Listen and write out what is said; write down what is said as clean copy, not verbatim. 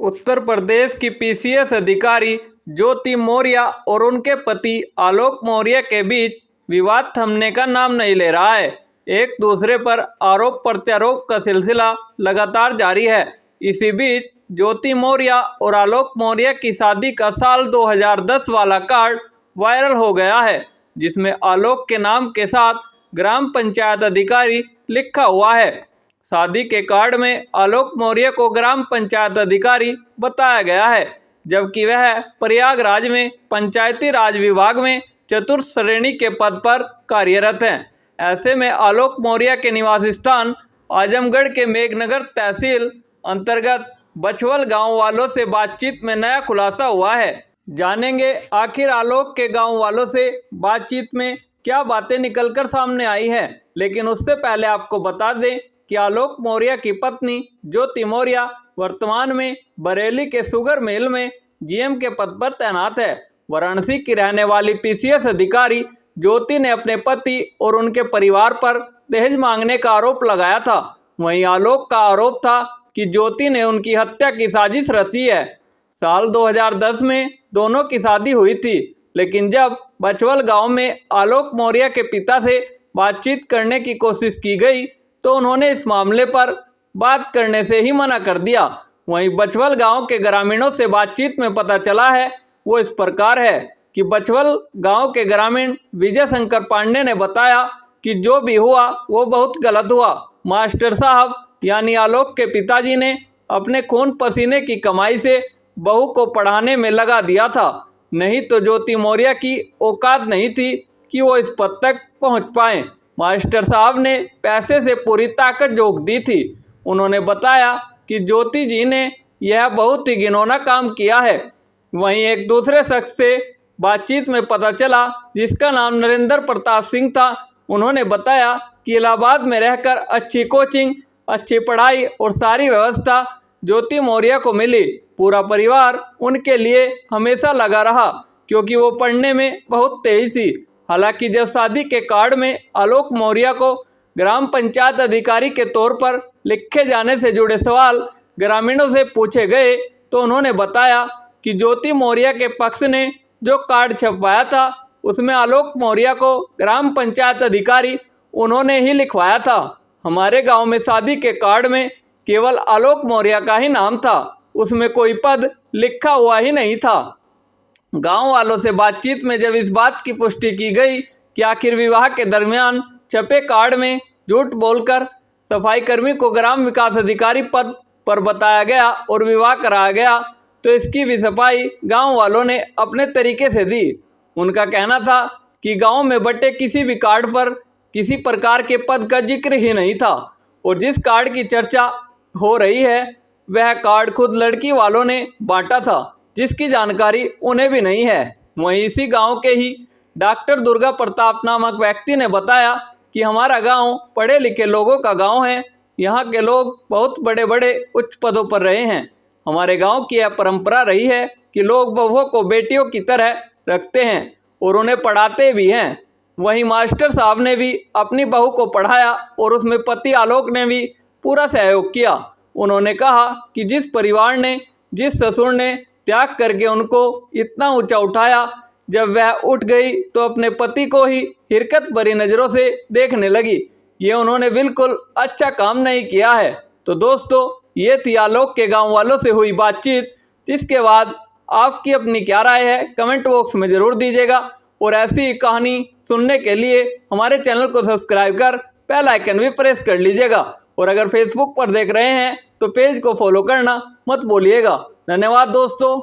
उत्तर प्रदेश की पीसीएस अधिकारी ज्योति मौर्य और उनके पति आलोक मौर्य के बीच विवाद थमने का नाम नहीं ले रहा है। एक दूसरे पर आरोप प्रत्यारोप का सिलसिला लगातार जारी है। इसी बीच ज्योति मौर्य और आलोक मौर्य की शादी का साल 2010 वाला कार्ड वायरल हो गया है, जिसमें आलोक के नाम के साथ ग्राम पंचायत अधिकारी लिखा हुआ है। शादी के कार्ड में आलोक मौर्य को ग्राम पंचायत अधिकारी बताया गया है, जबकि वह प्रयागराज में पंचायती राज विभाग में चतुर्थ श्रेणी के पद पर कार्यरत हैं। ऐसे में आलोक मौर्य के निवास स्थान आजमगढ़ के मेघनगर तहसील अंतर्गत बछवल गांव वालों से बातचीत में नया खुलासा हुआ है। जानेंगे आखिर आलोक के गांव वालों से बातचीत में क्या बातें निकलकर सामने आई हैं। लेकिन उससे पहले आपको बता दें कि आलोक मौर्य की पत्नी ज्योति मौर्य वर्तमान में बरेली के शुगर मिल में जीएम के पद पर तैनात है। वाराणसी की रहने वाली पीसीएस अधिकारी ज्योति ने अपने पति और उनके परिवार पर दहेज मांगने का आरोप लगाया था। वहीं आलोक का आरोप था कि ज्योति ने उनकी हत्या की साजिश रची है। साल 2010 में दोनों की शादी हुई थी, लेकिन जब बछवल गांव में आलोक मौर्य के पिता से बातचीत करने की कोशिश की गई तो उन्होंने इस मामले पर बात करने से ही मना कर दिया। वहीं बछवल गांव के ग्रामीणों से बातचीत में पता चला है वो इस प्रकार है कि बछवल गांव के ग्रामीण विजय शंकर पांडे ने बताया कि जो भी हुआ वो बहुत गलत हुआ। मास्टर साहब यानी आलोक के पिताजी ने अपने खून पसीने की कमाई से बहू को पढ़ाने में लगा दिया था, नहीं तो ज्योति मौर्य की औकात नहीं थी कि वो इस पद तक पहुंच पाए। मास्टर साहब ने पैसे से पूरी ताकत झोंक दी थी। उन्होंने बताया कि ज्योति जी ने यह बहुत ही घिनौना काम किया है। वहीं एक दूसरे शख्स से बातचीत में पता चला, जिसका नाम नरेंद्र प्रताप सिंह था। उन्होंने बताया कि इलाहाबाद में रहकर अच्छी कोचिंग, अच्छी पढ़ाई और सारी व्यवस्था ज्योति मौर्य को मिली। पूरा परिवार उनके लिए हमेशा लगा रहा, क्योंकि वो पढ़ने में बहुत तेज थी। हालांकि जब शादी के कार्ड में आलोक मौर्य को ग्राम पंचायत अधिकारी के तौर पर लिखे जाने से जुड़े सवाल ग्रामीणों से पूछे गए तो उन्होंने बताया कि ज्योति मौर्य के पक्ष ने जो कार्ड छपवाया था उसमें आलोक मौर्य को ग्राम पंचायत अधिकारी उन्होंने ही लिखवाया था। हमारे गांव में शादी के कार्ड में केवल आलोक मौर्य का ही नाम था, उसमें कोई पद लिखा हुआ ही नहीं था। गांव वालों से बातचीत में जब इस बात की पुष्टि की गई कि आखिर विवाह के दरमियान छपे कार्ड में झूठ बोलकर सफाई कर्मी को ग्राम विकास अधिकारी पद पर बताया गया और विवाह कराया गया, तो इसकी भी सफाई गांव वालों ने अपने तरीके से दी। उनका कहना था कि गांव में बटे किसी भी कार्ड पर किसी प्रकार के पद का जिक्र ही नहीं था और जिस कार्ड की चर्चा हो रही है वह कार्ड खुद लड़की वालों ने बांटा था, जिसकी जानकारी उन्हें भी नहीं है। वहीं इसी गांव के ही डॉक्टर दुर्गा प्रताप नामक व्यक्ति ने बताया कि हमारा गांव पढ़े लिखे लोगों का गांव है। यहाँ के लोग बहुत बड़े बड़े उच्च पदों पर रहे हैं। हमारे गांव की यह परंपरा रही है कि लोग बहुओं को बेटियों की तरह रखते हैं और उन्हें पढ़ाते भी हैं। वहीं मास्टर साहब ने भी अपनी बहू को पढ़ाया और उसमें पति आलोक ने भी पूरा सहयोग किया। उन्होंने कहा कि जिस परिवार ने, जिस ससुर ने त्याग करके उनको इतना ऊंचा उठाया, जब वह उठ गई तो अपने पति को ही हिरकत भरी नज़रों से देखने लगी। ये उन्होंने बिल्कुल अच्छा काम नहीं किया है। तो दोस्तों, ये थी आलोक के गांव वालों से हुई बातचीत, जिसके बाद आपकी अपनी क्या राय है कमेंट बॉक्स में ज़रूर दीजिएगा। और ऐसी कहानी सुनने के लिए हमारे चैनल को सब्सक्राइब कर बेल आइकन भी प्रेस कर लीजिएगा। और अगर फेसबुक पर देख रहे हैं तो पेज को फॉलो करना मत भूलिएगा। धन्यवाद दोस्तों।